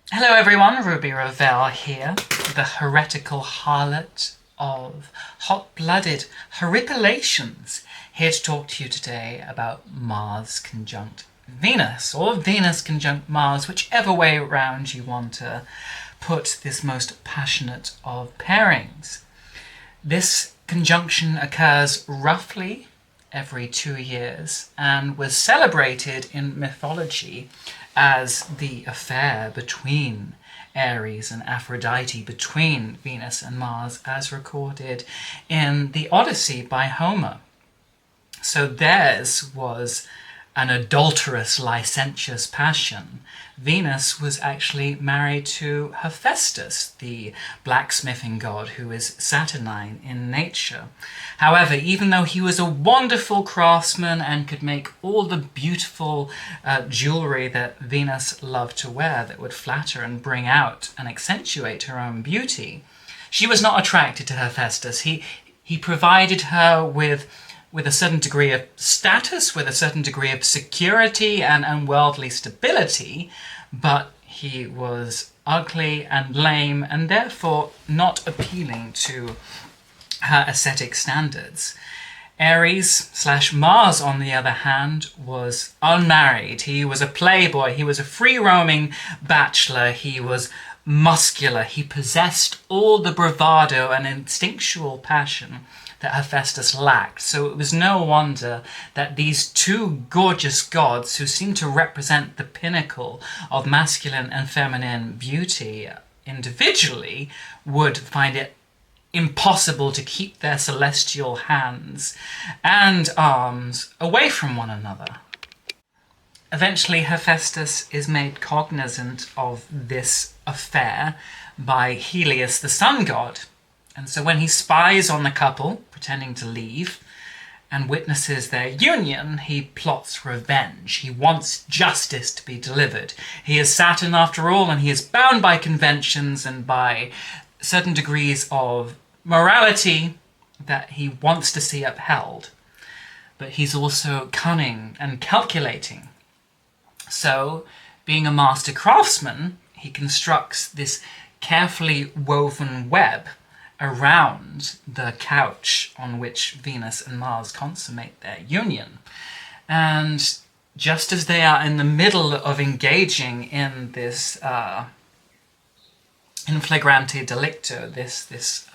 Hello everyone, Ruby Ravel here, the heretical harlot of hot-blooded horripilations, here to talk to you today about Mars conjunct Venus, or Venus conjunct Mars, whichever way around you want to put this most passionate of pairings. This conjunction occurs roughly every 2 years and was celebrated in mythology as the affair between Ares and Aphrodite, between Venus and Mars, as recorded in the Odyssey by Homer. So theirs was an adulterous, licentious passion. Venus was actually married to Hephaestus, the blacksmithing god who is saturnine in nature. However, even though he was a wonderful craftsman and could make all the beautiful jewelry that Venus loved to wear that would flatter and bring out and accentuate her own beauty, she was not attracted to Hephaestus. He provided her with a certain degree of status, with a certain degree of security and worldly stability, but he was ugly and lame and therefore not appealing to her aesthetic standards. Ares/Mars, on the other hand, was unmarried. He was a playboy. He was a free-roaming bachelor. He was muscular. He possessed all the bravado and instinctual passion that Hephaestus lacked. So it was no wonder that these two gorgeous gods, who seemed to represent the pinnacle of masculine and feminine beauty individually, would find it impossible to keep their celestial hands and arms away from one another. Eventually, Hephaestus is made cognizant of this affair by Helios, the sun god. And so when he spies on the couple, pretending to leave, and witnesses their union, he plots revenge. He wants justice to be delivered. He is Saturn after all, and he is bound by conventions and by certain degrees of morality that he wants to see upheld. But he's also cunning and calculating. So, being a master craftsman, he constructs this carefully woven web around the couch on which Venus and Mars consummate their union. And just as they are in the middle of engaging in this in flagrante delicto, this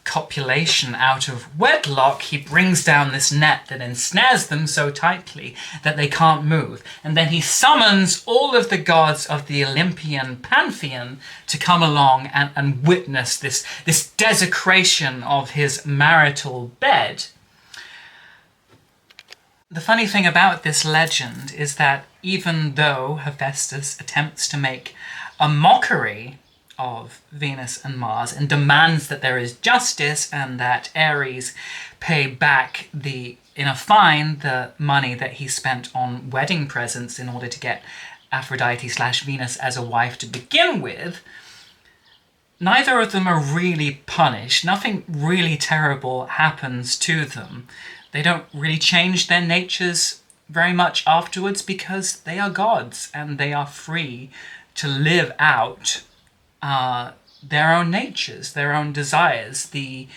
copulation out of wedlock, he brings down this net that ensnares them so tightly that they can't move. And then he summons all of the gods of the Olympian pantheon to come along and witness this desecration of his marital bed. The funny thing about this legend is that even though Hephaestus attempts to make a mockery of Venus and Mars and demands that there is justice and that Ares pay back in a fine the money that he spent on wedding presents in order to get Aphrodite/Venus as a wife to begin with, neither of them are really punished. Nothing really terrible happens to them. They don't really change their natures very much afterwards because they are gods and they are free to live out their own natures, their own desires, the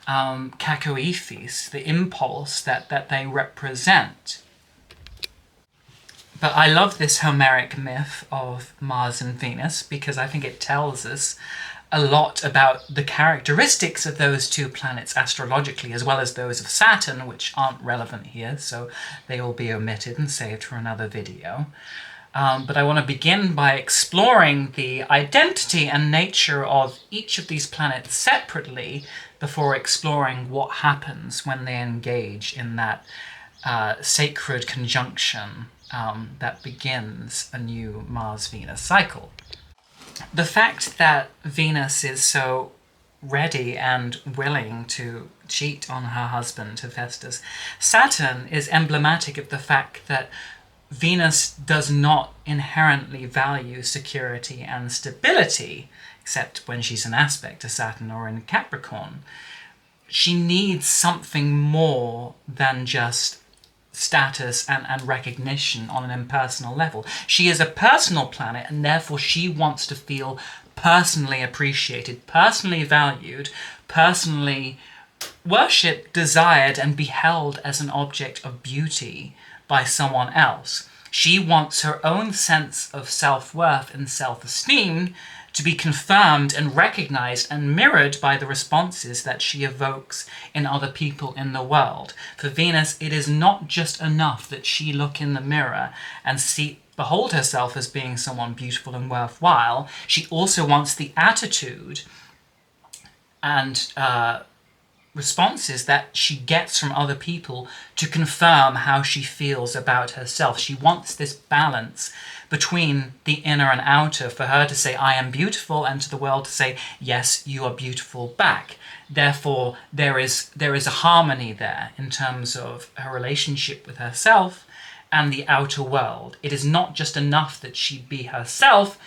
kakoethys, the impulse that they represent. But I love this Homeric myth of Mars and Venus because I think it tells us a lot about the characteristics of those two planets astrologically, as well as those of Saturn, which aren't relevant here, so they will be omitted and saved for another video. But I want to begin by exploring the identity and nature of each of these planets separately before exploring what happens when they engage in that sacred conjunction that begins a new Mars-Venus cycle. The fact that Venus is so ready and willing to cheat on her husband, Hephaestus, Saturn is emblematic of the fact that Venus does not inherently value security and stability, except when she's an aspect to Saturn or in Capricorn. She needs something more than just status and recognition on an impersonal level. She is a personal planet, and therefore she wants to feel personally appreciated, personally valued, personally worshipped, desired, and beheld as an object of beauty by someone else. She wants her own sense of self-worth and self-esteem to be confirmed and recognized and mirrored by the responses that she evokes in other people in the world. For Venus, it is not just enough that she look in the mirror and behold herself as being someone beautiful and worthwhile. She also wants the attitude and responses that she gets from other people to confirm how she feels about herself. She wants this balance between the inner and outer, for her to say, I am beautiful, and to the world to say, yes, you are beautiful back. Therefore, there is a harmony there in terms of her relationship with herself and the outer world. It is not just enough that she be herself,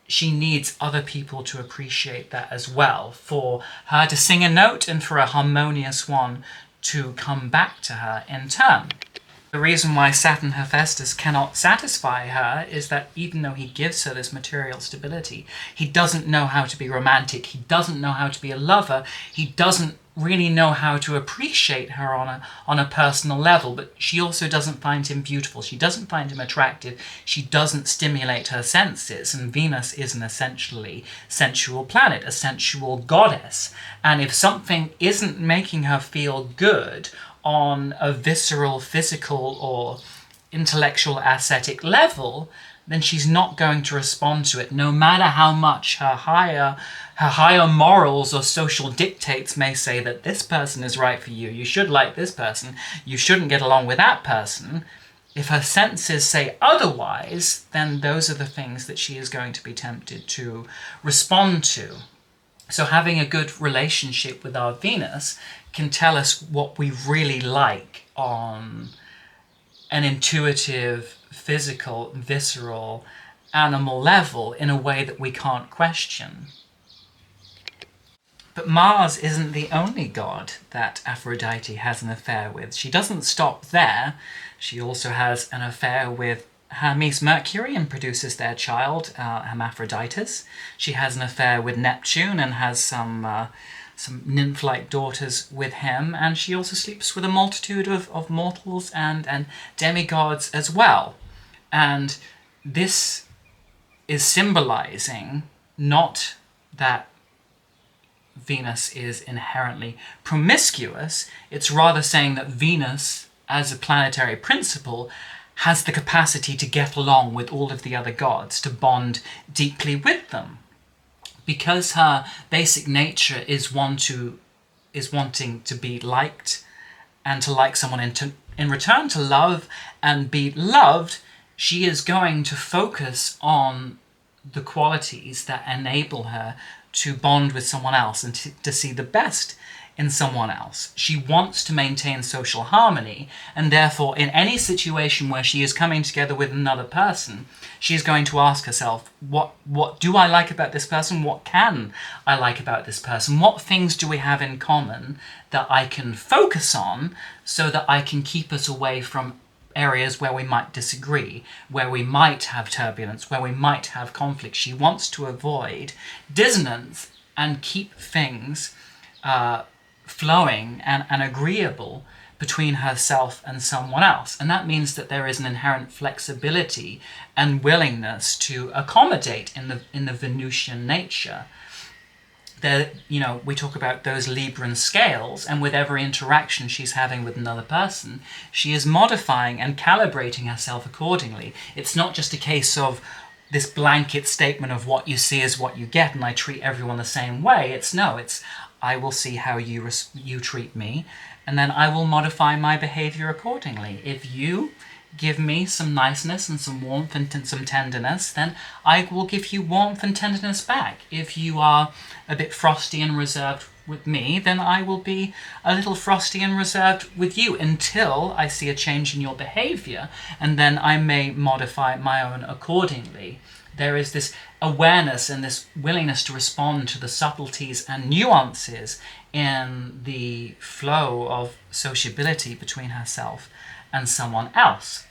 she needs other people to appreciate that as well, for her to sing a note and for a harmonious one to come back to her in turn. The reason why Saturn Hephaestus cannot satisfy her is that even though he gives her this material stability, he doesn't know how to be romantic, he doesn't know how to be a lover, he doesn't really know how to appreciate her on a personal level, but she also doesn't find him beautiful, she doesn't find him attractive, she doesn't stimulate her senses, and Venus is an essentially sensual planet, a sensual goddess, and if something isn't making her feel good on a visceral, physical, or intellectual, aesthetic level, then she's not going to respond to it, no matter how much her higher morals or social dictates may say that this person is right for you, you should like this person, you shouldn't get along with that person. If her senses say otherwise, then those are the things that she is going to be tempted to respond to. So having a good relationship with our Venus can tell us what we really like on an intuitive, physical, visceral, animal level in a way that we can't question. But Mars isn't the only god that Aphrodite has an affair with. She doesn't stop there. She also has an affair with Hermes Mercury and produces their child, Hermaphroditus. She has an affair with Neptune and has some nymph-like daughters with him, and she also sleeps with a multitude of mortals and demigods as well. And this is symbolizing not that Venus is inherently promiscuous, it's rather saying that Venus, as a planetary principle, has the capacity to get along with all of the other gods, to bond deeply with them. Because her basic nature is wanting to be liked and to like someone in return to love and be loved, she is going to focus on the qualities that enable her to bond with someone else and to see the best in someone else. She wants to maintain social harmony, and therefore in any situation where she is coming together with another person, she's going to ask herself, what do I like about this person? What can I like about this person? What things do we have in common that I can focus on so that I can keep us away from areas where we might disagree, where we might have turbulence, where we might have conflict. She wants to avoid dissonance and keep things flowing and agreeable between herself and someone else. And that means that there is an inherent flexibility and willingness to accommodate in the Venusian nature. There, we talk about those Libran scales, and with every interaction she's having with another person, she is modifying and calibrating herself accordingly. It's not just a case of this blanket statement of what you see is what you get, and I treat everyone the same way. It's I will see how you treat me, and then I will modify my behavior accordingly. If you give me some niceness and some warmth and some tenderness, then I will give you warmth and tenderness back. If you are a bit frosty and reserved with me, then I will be a little frosty and reserved with you until I see a change in your behavior, and then I may modify my own accordingly. There is this awareness and this willingness to respond to the subtleties and nuances in the flow of sociability between herself and someone else.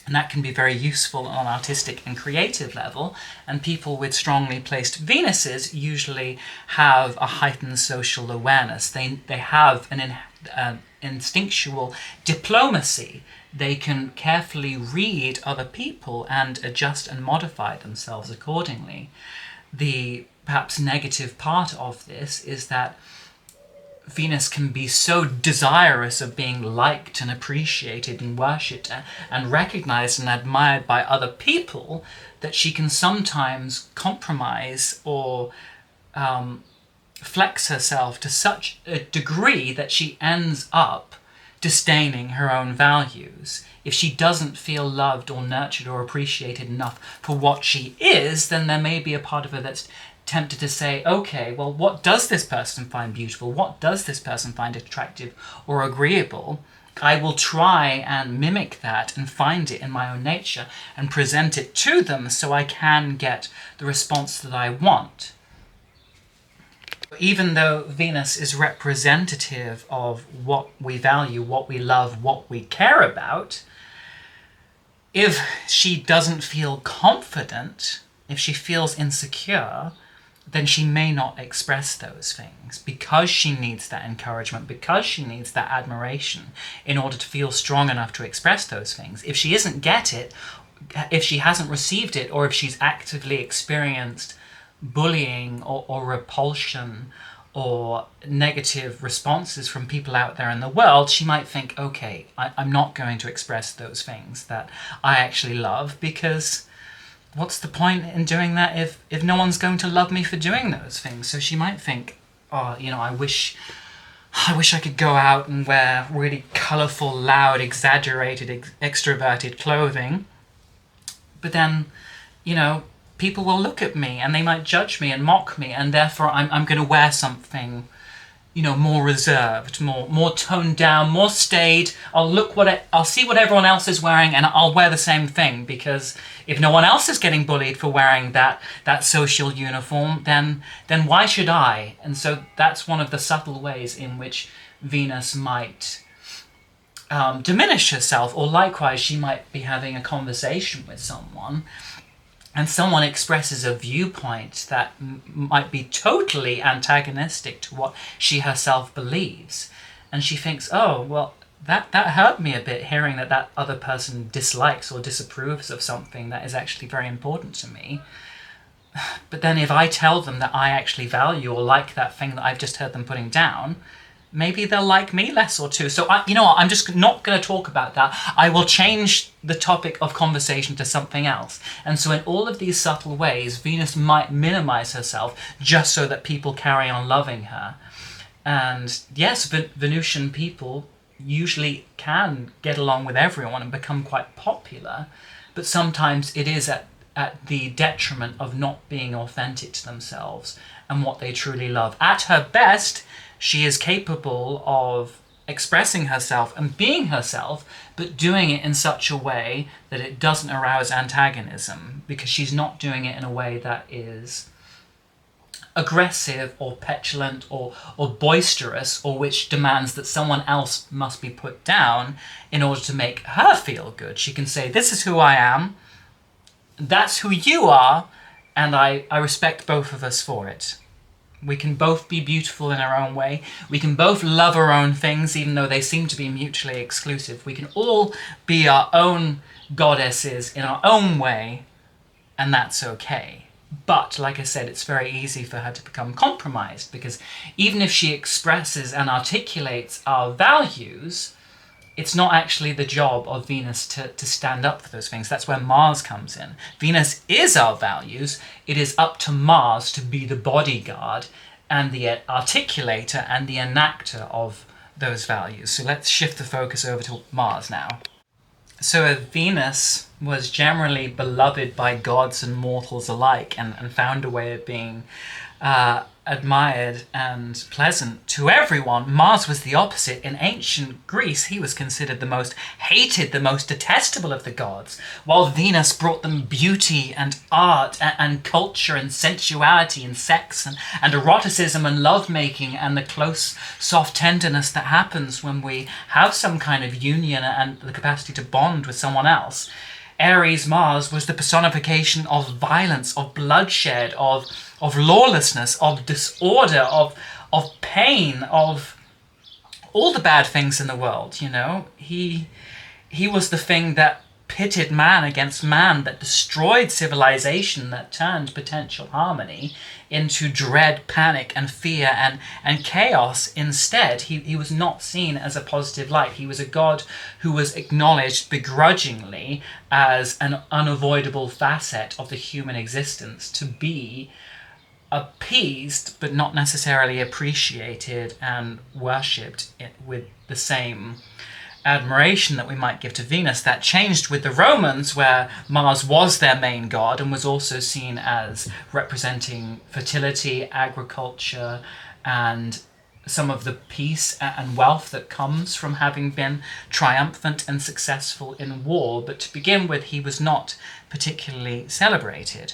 And that can be very useful on an artistic and creative level. And people with strongly placed Venuses usually have a heightened social awareness. They have an instinctual diplomacy. They can carefully read other people and adjust and modify themselves accordingly. The perhaps negative part of this is that Venus can be so desirous of being liked and appreciated and worshipped and recognized and admired by other people that she can sometimes compromise or flex herself to such a degree that she ends up disdaining her own values. If she doesn't feel loved or nurtured or appreciated enough for what she is, then there may be a part of her that's tempted to say, okay, well, what does this person find beautiful? What does this person find attractive or agreeable? I will try and mimic that and find it in my own nature and present it to them so I can get the response that I want. Even though Venus is representative of what we value, what we love, what we care about, if she doesn't feel confident, if she feels insecure, then she may not express those things because she needs that encouragement, because she needs that admiration in order to feel strong enough to express those things. If she isn't get it, if she hasn't received it, or if she's actively experienced bullying or repulsion or negative responses from people out there in the world, she might think, okay, I'm not going to express those things that I actually love, because what's the point in doing that if no one's going to love me for doing those things? So she might think, oh, I wish I could go out and wear really colourful, loud, exaggerated, extroverted clothing. But then, people will look at me and they might judge me and mock me, and therefore I'm going to wear something, more reserved, more toned down, more staid. I'll see what everyone else is wearing and I'll wear the same thing, because if no one else is getting bullied for wearing that social uniform, then why should I? And so that's one of the subtle ways in which Venus might diminish herself, or likewise she might be having a conversation with someone and someone expresses a viewpoint that might be totally antagonistic to what she herself believes. And she thinks, oh, well, that hurt me a bit, hearing that other person dislikes or disapproves of something that is actually very important to me. But then if I tell them that I actually value or like that thing that I've just heard them putting down, maybe they'll like me less or two. So I'm just not going to talk about that. I will change the topic of conversation to something else. And so in all of these subtle ways, Venus might minimize herself just so that people carry on loving her. And yes, Venusian people usually can get along with everyone and become quite popular, but sometimes it is at the detriment of not being authentic to themselves and what they truly love. At her best, she is capable of expressing herself and being herself, but doing it in such a way that it doesn't arouse antagonism, because she's not doing it in a way that is aggressive or petulant or boisterous, or which demands that someone else must be put down in order to make her feel good. She can say, this is who I am, that's who you are, and I respect both of us for it. We can both be beautiful in our own way. We can both love our own things, even though they seem to be mutually exclusive. We can all be our own goddesses in our own way, and that's okay. But, like I said, it's very easy for her to become compromised, because even if she expresses and articulates our values, it's not actually the job of Venus to stand up for those things. That's where Mars comes in. Venus is our values. It is up to Mars to be the bodyguard and the articulator and the enactor of those values. So let's shift the focus over to Mars now. So Venus was generally beloved by gods and mortals alike, and found a way of being admired and pleasant to everyone, Mars was the opposite. In ancient Greece, he was considered the most hated, the most detestable of the gods, while Venus brought them beauty and art and culture and sensuality and sex and eroticism and lovemaking and the close, soft tenderness that happens when we have some kind of union and the capacity to bond with someone else. Aries Mars was the personification of violence, of bloodshed, of lawlessness, of disorder, of pain, of all the bad things in the world, you know. He was the thing that pitted man against man, that destroyed civilization, that turned potential harmony into dread, panic, and fear and chaos instead. He was not seen as a positive light. He was a god who was acknowledged begrudgingly as an unavoidable facet of the human existence, to be appeased but not necessarily appreciated and worshipped with the same admiration that we might give to Venus. That changed with the Romans, where Mars was their main god and was also seen as representing fertility, agriculture, and some of the peace and wealth that comes from having been triumphant and successful in war. But to begin with, he was not particularly celebrated.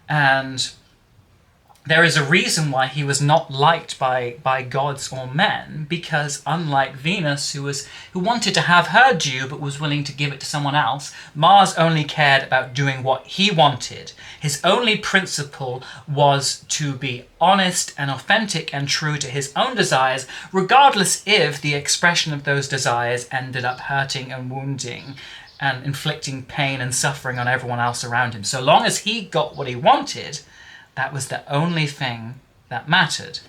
And there is a reason why he was not liked by gods or men, because unlike Venus, who wanted to have her due but was willing to give it to someone else, Mars only cared about doing what he wanted. His only principle was to be honest and authentic and true to his own desires, regardless if the expression of those desires ended up hurting and wounding and inflicting pain and suffering on everyone else around him. So long as he got what he wanted, that was the only thing that mattered.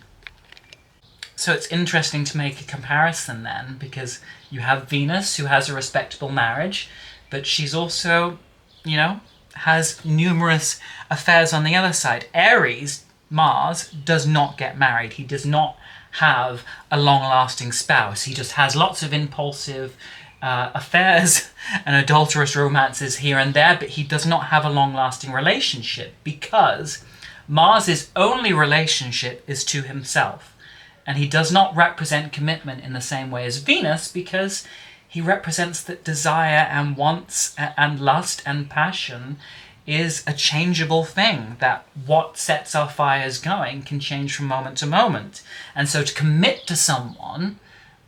So it's interesting to make a comparison then, because you have Venus, who has a respectable marriage, but she's also, you know, has numerous affairs on the other side. Aries, Mars, does not get married. He does not have a long-lasting spouse. He just has lots of impulsive affairs and adulterous romances here and there, but he does not have a long-lasting relationship, because Mars's only relationship is to himself, and he does not represent commitment in the same way as Venus, because he represents that desire and wants and lust and passion is a changeable thing, that what sets our fires going can change from moment to moment. And so to commit to someone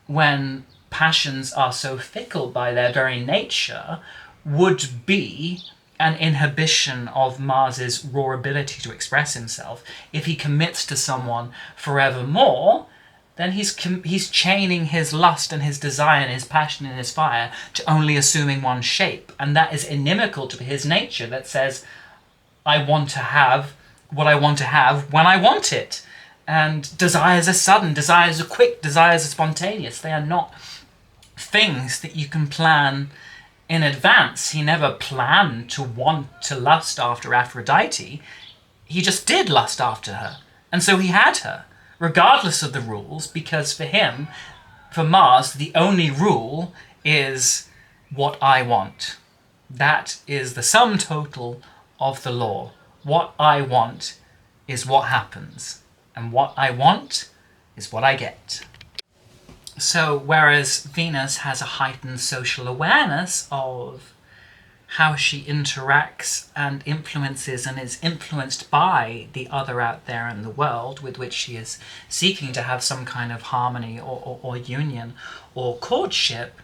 when passions are so fickle by their very nature would be an inhibition of Mars's raw ability to express himself. If he commits to someone forevermore, then he's chaining his lust and his desire and his passion and his fire to only assuming one shape. And that is inimical to his nature, that says, I want to have what I want to have when I want it. And desires are sudden, desires are quick, desires are spontaneous. They are not things that you can plan in advance. He never planned to want to lust after Aphrodite. He just did lust after her. And so he had her, regardless of the rules, because for him, for Mars, the only rule is what I want. That is the sum total of the law. What I want is what happens, and what I want is what I get. So whereas Venus has a heightened social awareness of how she interacts and influences and is influenced by the other out there in the world with which she is seeking to have some kind of harmony or union or courtship,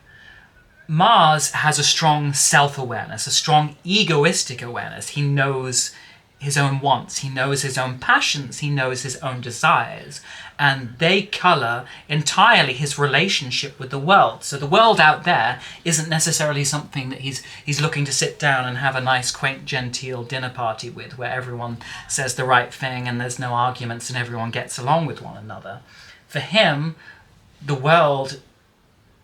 Mars has a strong self-awareness, a strong egoistic awareness. He knows his own wants, he knows his own passions, he knows his own desires, and they colour entirely his relationship with the world. So the world out there isn't necessarily something that he's looking to sit down and have a nice, quaint, genteel dinner party with, where everyone says the right thing and there's no arguments and everyone gets along with one another. For him, the world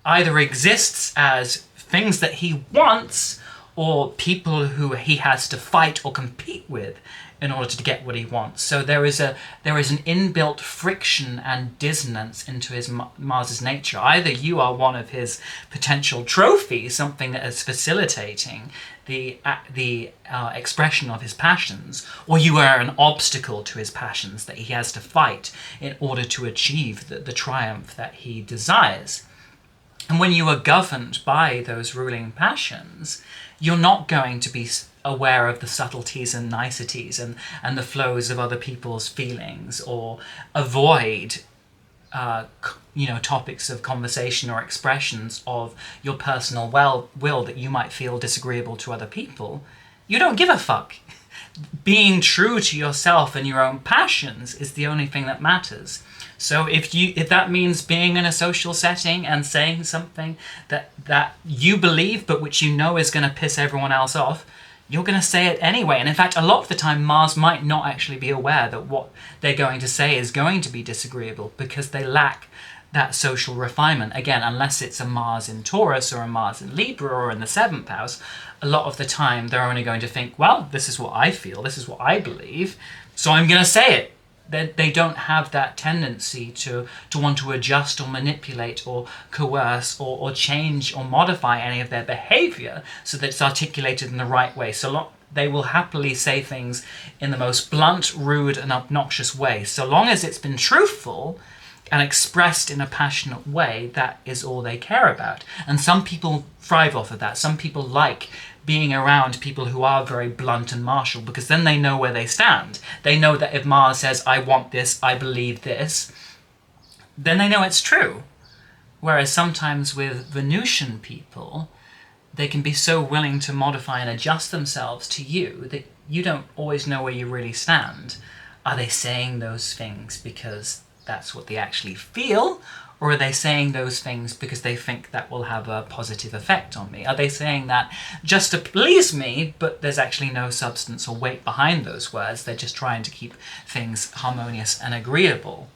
either exists as things that he wants, or people who he has to fight or compete with in order to get what he wants. So there is an inbuilt friction and dissonance into his Mars's nature. Either you are one of his potential trophies, something that is facilitating the expression of his passions, or you are an obstacle to his passions that he has to fight in order to achieve the triumph that he desires. And when you are governed by those ruling passions, you're not going to be aware of the subtleties and niceties and the flows of other people's feelings, or avoid topics of conversation or expressions of your personal will that you might feel disagreeable to other people. You don't give a fuck. Being true to yourself and your own passions is the only thing that matters. So if that means being in a social setting and saying something that you believe but which you know is going to piss everyone else off, you're going to say it anyway. And in fact, a lot of the time Mars might not actually be aware that what they're going to say is going to be disagreeable, because they lack that social refinement. Again, unless it's a Mars in Taurus or a Mars in Libra or in the 7th house, a lot of the time they're only going to think, well, this is what I feel, this is what I believe, so I'm going to say it. They don't have that tendency to want to adjust or manipulate or coerce or change or modify any of their behavior so that it's articulated in the right way. So they will happily say things in the most blunt, rude, and obnoxious way. So long as it's been truthful and expressed in a passionate way, that is all they care about. And some people thrive off of that. Some people like being around people who are very blunt and martial, because then they know where they stand. They know that if Mars says, I want this, I believe this, then they know it's true. Whereas sometimes with Venusian people, they can be so willing to modify and adjust themselves to you that you don't always know where you really stand. Are they saying those things because that's what they actually feel? Or are they saying those things because they think that will have a positive effect on me? Are they saying that just to please me, but there's actually no substance or weight behind those words? They're just trying to keep things harmonious and agreeable.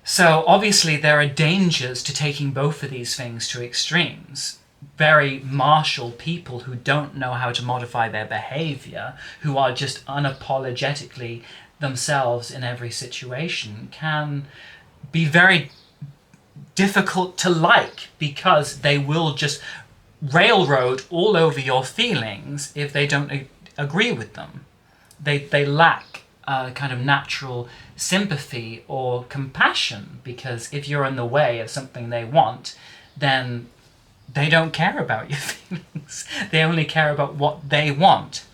So obviously there are dangers to taking both of these things to extremes. Very martial people who don't know how to modify their behavior, who are just unapologetically themselves in every situation, can be very difficult to like, because they will just railroad all over your feelings if they don't agree with them. They lack kind of natural sympathy or compassion, because if you're in the way of something they want, then they don't care about your feelings. They only care about what they want.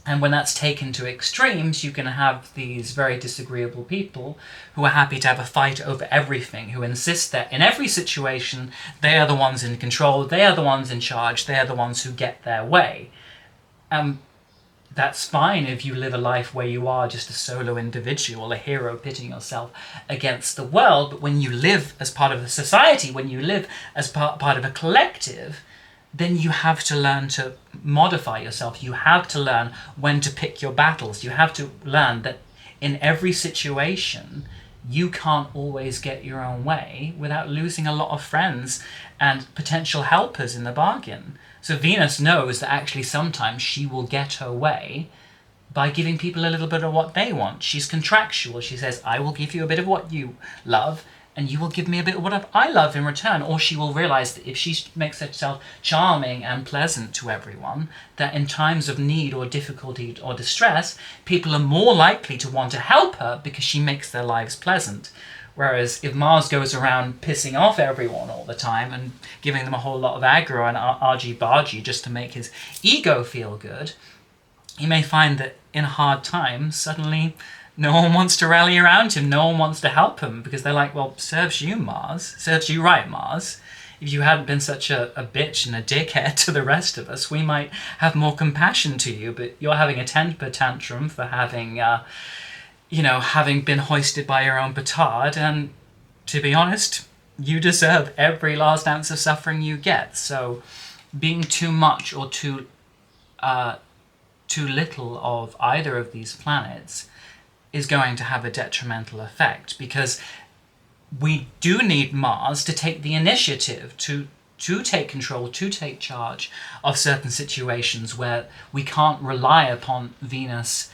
And when that's taken to extremes, you can have these very disagreeable people who are happy to have a fight over everything, who insist that in every situation, they are the ones in control, they are the ones in charge, they are the ones who get their way. That's fine if you live a life where you are just a solo individual, a hero pitting yourself against the world. But when you live as part of a society, when you live as part of a collective, then you have to learn to modify yourself. You have to learn when to pick your battles. You have to learn that in every situation, you can't always get your own way without losing a lot of friends and potential helpers in the bargain. So Venus knows that actually sometimes she will get her way by giving people a little bit of what they want. She's contractual. She says, I will give you a bit of what you love, and you will give me a bit of what I love in return. Or she will realize that if she makes herself charming and pleasant to everyone, that in times of need or difficulty or distress, people are more likely to want to help her because she makes their lives pleasant. Whereas if Mars goes around pissing off everyone all the time and giving them a whole lot of aggro and argy-bargy just to make his ego feel good, you may find that in hard times, suddenly no one wants to rally around him, no one wants to help him, because they're like, well, serves you, Mars. Serves you right, Mars. If you hadn't been such a bitch and a dickhead to the rest of us, we might have more compassion to you, but you're having a temper tantrum for having been hoisted by your own petard, and to be honest, you deserve every last ounce of suffering you get. So being too much or too little of either of these planets is going to have a detrimental effect, because we do need Mars to take the initiative, to take control, to take charge of certain situations where we can't rely upon Venus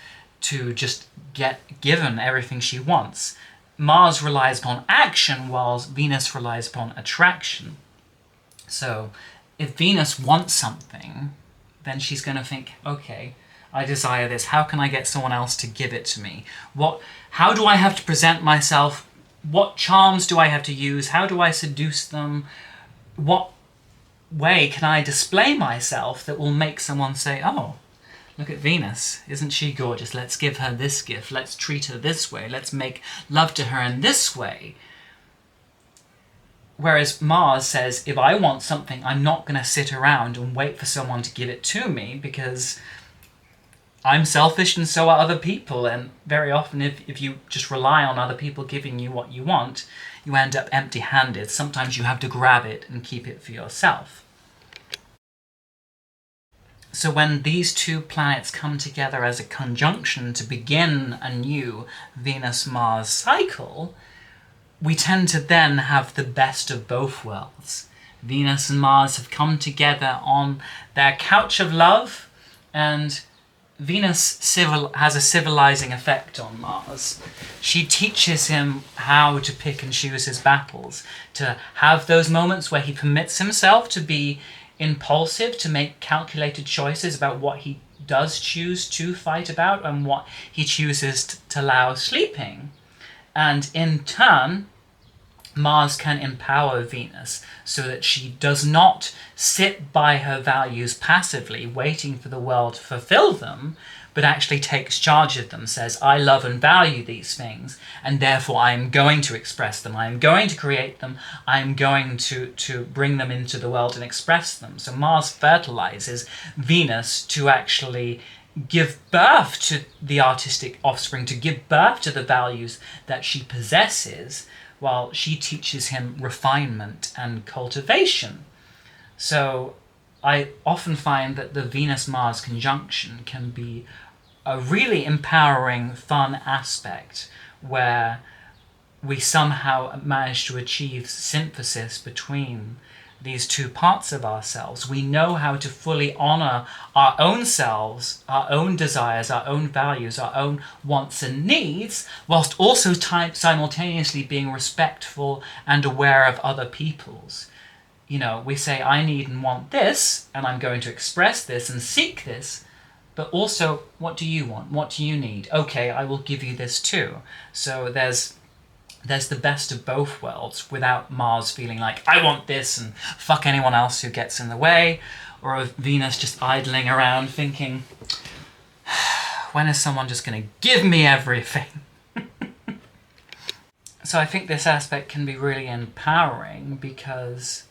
to just get given everything she wants. Mars relies upon action, whilst Venus relies upon attraction. So if Venus wants something, then she's going to think, okay, I desire this. How can I get someone else to give it to me? How do I have to present myself? What charms do I have to use? How do I seduce them? What way can I display myself that will make someone say, oh, look at Venus, isn't she gorgeous? Let's give her this gift. Let's treat her this way. Let's make love to her in this way. Whereas Mars says, if I want something, I'm not going to sit around and wait for someone to give it to me, because I'm selfish and so are other people. And very often if you just rely on other people giving you what you want, you end up empty-handed. Sometimes you have to grab it and keep it for yourself. So when these two planets come together as a conjunction to begin a new Venus-Mars cycle, we tend to then have the best of both worlds. Venus and Mars have come together on their couch of love, and Venus has a civilizing effect on Mars. She teaches him how to pick and choose his battles, to have those moments where he permits himself to be impulsive, to make calculated choices about what he does choose to fight about and what he chooses to allow sleeping. And in turn, Mars can empower Venus so that she does not sit by her values passively, waiting for the world to fulfill them, but actually takes charge of them, says, I love and value these things, and therefore I am going to express them, I am going to create them, I am going to bring them into the world and express them. So Mars fertilizes Venus to actually give birth to the artistic offspring, to give birth to the values that she possesses, while she teaches him refinement and cultivation. So I often find that the Venus-Mars conjunction can be a really empowering, fun aspect where we somehow manage to achieve synthesis between these two parts of ourselves. We know how to fully honor our own selves, our own desires, our own values, our own wants and needs, whilst also simultaneously being respectful and aware of other people's. You know, we say, I need and want this, and I'm going to express this and seek this, but also, what do you want? What do you need? Okay, I will give you this too. So there's the best of both worlds, without Mars feeling like, I want this, and fuck anyone else who gets in the way, or of Venus just idling around thinking, when is someone just going to give me everything? So I think this aspect can be really empowering, because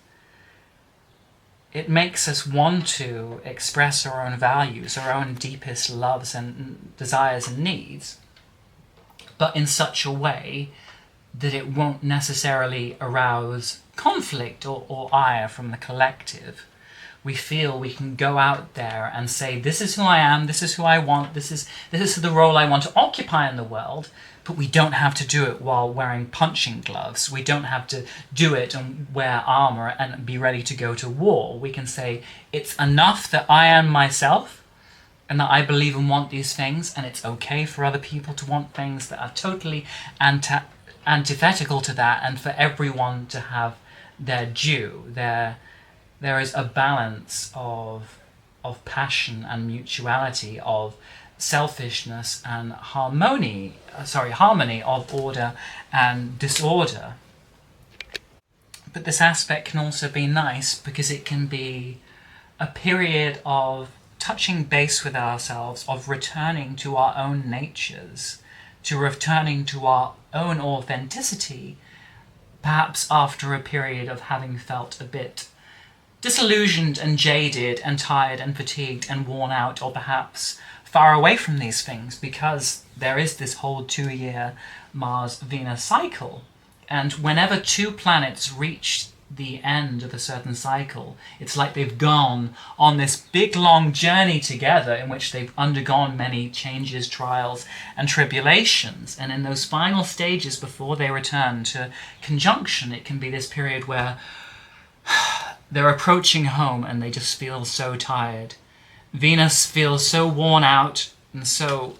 it makes us want to express our own values, our own deepest loves and desires and needs, but in such a way that it won't necessarily arouse conflict or ire from the collective. We feel we can go out there and say, this is who I am, this is who I want, this is the role I want to occupy in the world, but we don't have to do it while wearing punching gloves. We don't have to do it and wear armor and be ready to go to war. We can say, it's enough that I am myself, and that I believe and want these things, and it's okay for other people to want things that are totally antithetical to that, and for everyone to have their due. There is a balance of passion and mutuality, of selfishness and harmony of order and disorder. But this aspect can also be nice, because it can be a period of touching base with ourselves, of returning to our own natures, to returning to our own authenticity, perhaps after a period of having felt a bit disillusioned and jaded and tired and fatigued and worn out, or perhaps far away from these things, because there is this whole 2-year Mars-Venus cycle. And whenever two planets reach the end of a certain cycle, it's like they've gone on this big long journey together in which they've undergone many changes, trials and tribulations, and in those final stages before they return to conjunction, it can be this period where they're approaching home and they just feel so tired. Venus feels so worn out and so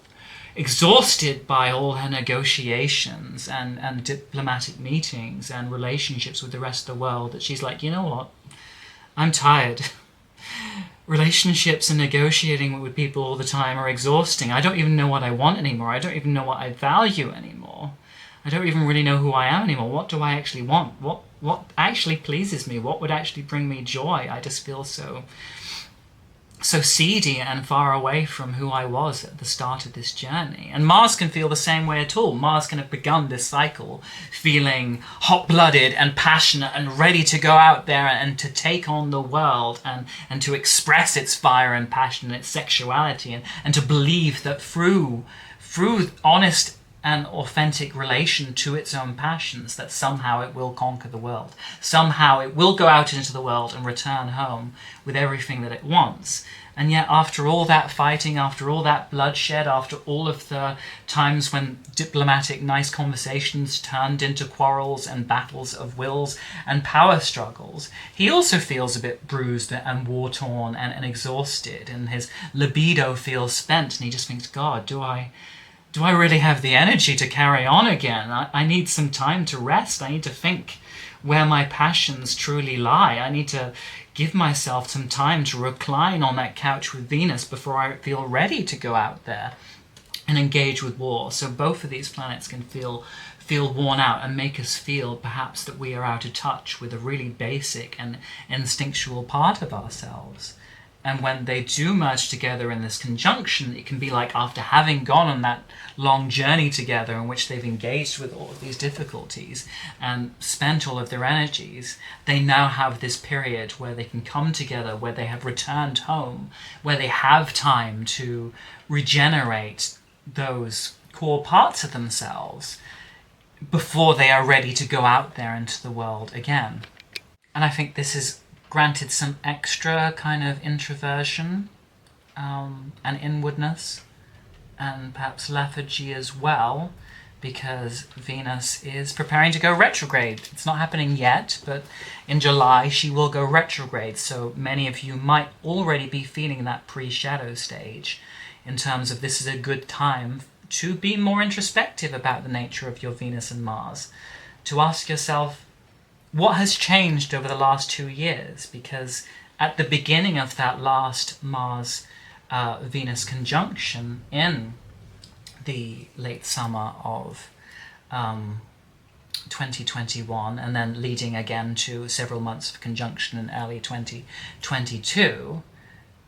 exhausted by all her negotiations and diplomatic meetings and relationships with the rest of the world, that she's like, you know what, I'm tired. Relationships and negotiating with people all the time are exhausting. I don't even know what I want anymore. I don't even know what I value anymore. I don't even really know who I am anymore. What do I actually want? What actually pleases me? What would actually bring me joy? I just feel so seedy and far away from who I was at the start of this journey. And Mars can feel the same way at all. Mars can have begun this cycle feeling hot-blooded and passionate and ready to go out there and to take on the world and to express its fire and passion and its sexuality and to believe that through honest and authentic relation to its own passions, that somehow it will conquer the world. Somehow it will go out into the world and return home with everything that it wants. And yet after all that fighting, after all that bloodshed, after all of the times when diplomatic nice conversations turned into quarrels and battles of wills and power struggles, he also feels a bit bruised and war-torn and exhausted, and his libido feels spent, and he just thinks, God, do I really have the energy to carry on again? I need some time to rest. I need to think where my passions truly lie. I need to give myself some time to recline on that couch with Venus before I feel ready to go out there and engage with war. So both of these planets can feel worn out and make us feel perhaps that we are out of touch with a really basic and instinctual part of ourselves. And when they do merge together in this conjunction, it can be like after having gone on that long journey together in which they've engaged with all of these difficulties and spent all of their energies, they now have this period where they can come together, where they have returned home, where they have time to regenerate those core parts of themselves before they are ready to go out there into the world again. And I think this is granted some extra kind of introversion and inwardness and perhaps lethargy as well, because Venus is preparing to go retrograde. It's not happening yet, but in July she will go retrograde, so many of you might already be feeling that pre-shadow stage in terms of this is a good time to be more introspective about the nature of your Venus and Mars, to ask yourself, what has changed over the last 2 years? Because at the beginning of that last Mars-Venus conjunction in the late summer of 2021, and then leading again to several months of conjunction in early 2022,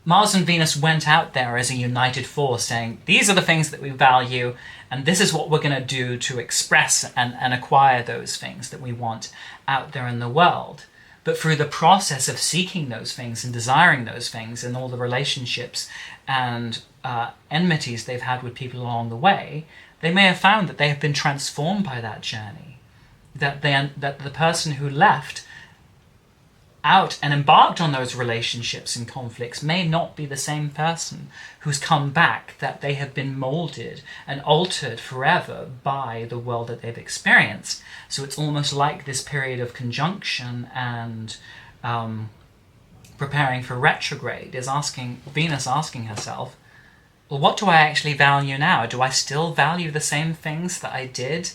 Mars and Venus went out there as a united force saying, these are the things that we value, and this is what we're going to do to express and acquire those things that we want out there in the world. But through the process of seeking those things and desiring those things and all the relationships and enmities they've had with people along the way, they may have found that they have been transformed by that journey. That the person who left out and embarked on those relationships and conflicts may not be the same person who's come back, that they have been molded and altered forever by the world that they've experienced. So it's almost like this period of conjunction and preparing for retrograde is Venus asking herself, well, what do I actually value now? Do I still value the same things that I did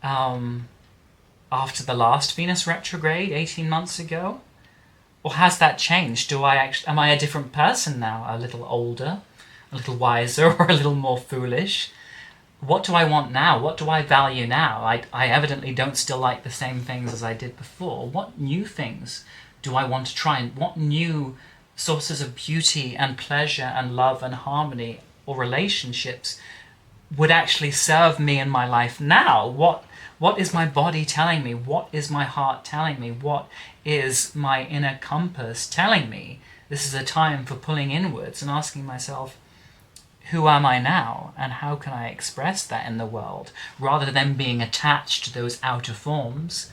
after the last Venus retrograde 18 months ago? Or has that changed? Am I a different person now? A little older, a little wiser, or a little more foolish? What do I want now? What do I value now? I evidently don't still like the same things as I did before. What new things do I want to try? And what new sources of beauty and pleasure and love and harmony or relationships would actually serve me in my life now? What is my body telling me? What is my heart telling me? What is my inner compass telling me? This is a time for pulling inwards and asking myself, who am I now? And how can I express that in the world? Rather than being attached to those outer forms.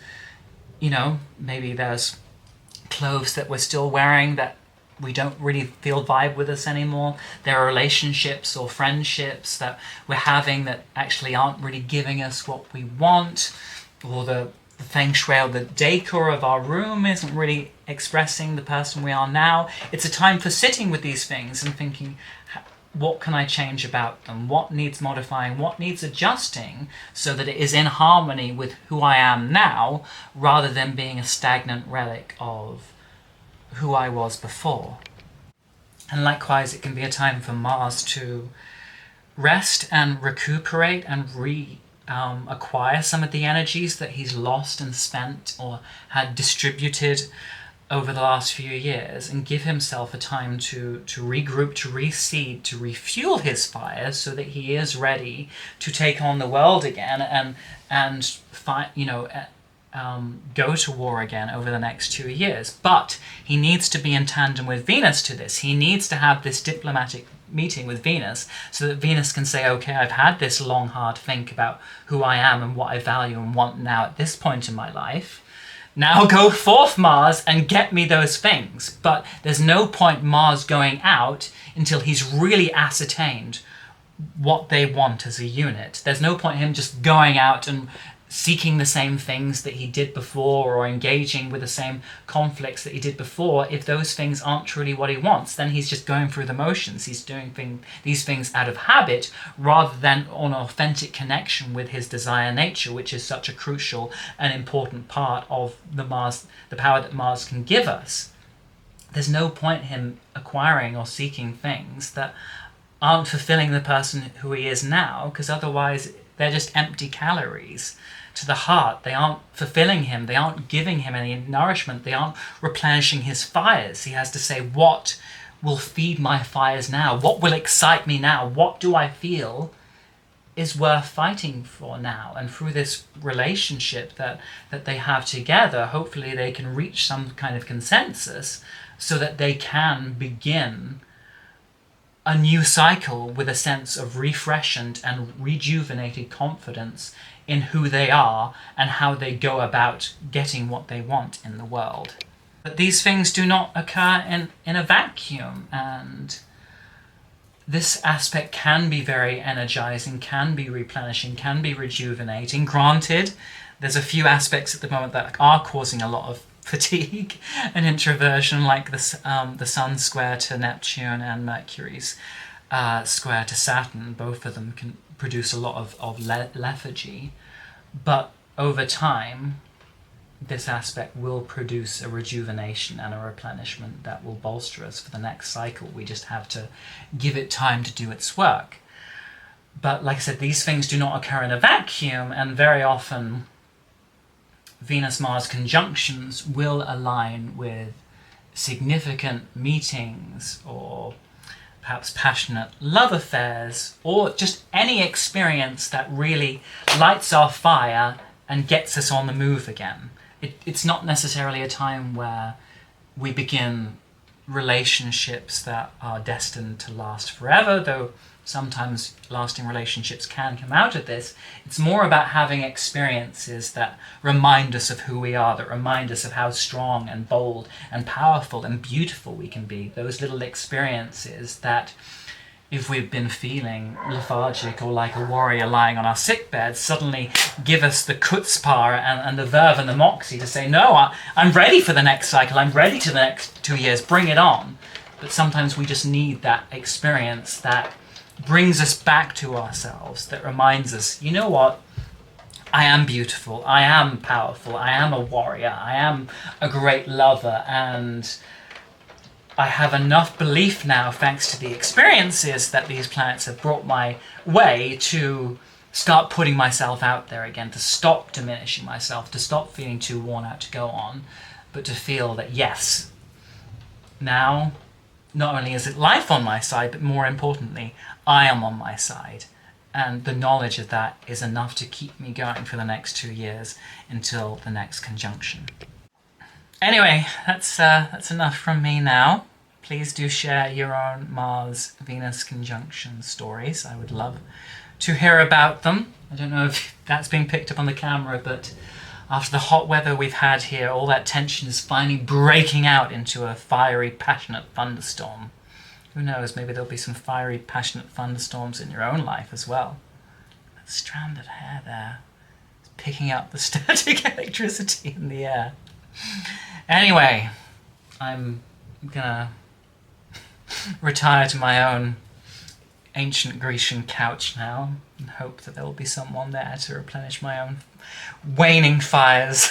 You know, maybe there's clothes that we're still wearing that we don't really feel vibe with us anymore. There are relationships or friendships that we're having that actually aren't really giving us what we want, or the feng shui or the decor of our room isn't really expressing the person we are now. It's a time for sitting with these things and thinking, what can I change about them? What needs modifying? What needs adjusting so that it is in harmony with who I am now, rather than being a stagnant relic of who I was before? And likewise, it can be a time for Mars to rest and recuperate and acquire some of the energies that he's lost and spent or had distributed over the last few years, and give himself a time to regroup, to reseed, to refuel his fires so that he is ready to take on the world again and fight, go to war again over the next 2 years. But he needs to be in tandem with Venus to this. He needs to have this diplomatic meeting with Venus so that Venus can say, okay, I've had this long, hard think about who I am and what I value and want now at this point in my life. Now go forth, Mars, and get me those things. But there's no point Mars going out until he's really ascertained what they want as a unit. There's no point him just going out and seeking the same things that he did before, or engaging with the same conflicts that he did before. If those things aren't truly what he wants, then he's just going through the motions. He's doing these things out of habit rather than on authentic connection with his desire nature, which is such a crucial and important part of the power that Mars can give us. There's no point him acquiring or seeking things that aren't fulfilling the person who he is now, because otherwise they're just empty calories to the heart. They aren't fulfilling him. They aren't giving him any nourishment. They aren't replenishing his fires. He has to say, what will feed my fires now? What will excite me now? What do I feel is worth fighting for now? And through this relationship that they have together, hopefully they can reach some kind of consensus so that they can begin a new cycle with a sense of refreshened and rejuvenated confidence in who they are and how they go about getting what they want in the world. But these things do not occur in a vacuum, and this aspect can be very energizing, can be replenishing, can be rejuvenating. Granted, there's a few aspects at the moment that are causing a lot of fatigue and introversion, like the Sun square to Neptune and Mercury's square to Saturn. Both of them can produce a lot of lethargy, but over time this aspect will produce a rejuvenation and a replenishment that will bolster us for the next cycle. We just have to give it time to do its work. But like I said, these things do not occur in a vacuum, and very often Venus-Mars conjunctions will align with significant meetings, or perhaps passionate love affairs, or just any experience that really lights our fire and gets us on the move again. It's not necessarily a time where we begin relationships that are destined to last forever, though sometimes lasting relationships can come out of this. It's more about having experiences that remind us of who we are, that remind us of how strong and bold and powerful and beautiful we can be. Those little experiences that, if we've been feeling lethargic or like a warrior lying on our sickbed, suddenly give us the chutzpah and the verve and the moxie to say, no, I'm ready for the next cycle, I'm ready to the next 2 years, bring it on. But sometimes we just need that experience that brings us back to ourselves, that reminds us, you know what, I am beautiful, I am powerful, I am a warrior, I am a great lover, and I have enough belief now, thanks to the experiences that these planets have brought my way, to start putting myself out there again, to stop diminishing myself, to stop feeling too worn out to go on, but to feel that yes, now not only is it life on my side, but more importantly, I am on my side. And the knowledge of that is enough to keep me going for the next 2 years until the next conjunction. Anyway, that's enough from me now. Please do share your own Mars-Venus conjunction stories. I would love to hear about them. I don't know if that's being picked up on the camera, but after the hot weather we've had here, all that tension is finally breaking out into a fiery, passionate thunderstorm. Who knows, maybe there'll be some fiery, passionate thunderstorms in your own life as well. That strand of hair there is picking up the static electricity in the air. Anyway, I'm gonna retire to my own ancient Grecian couch now and hope that there will be someone there to replenish my own waning fires.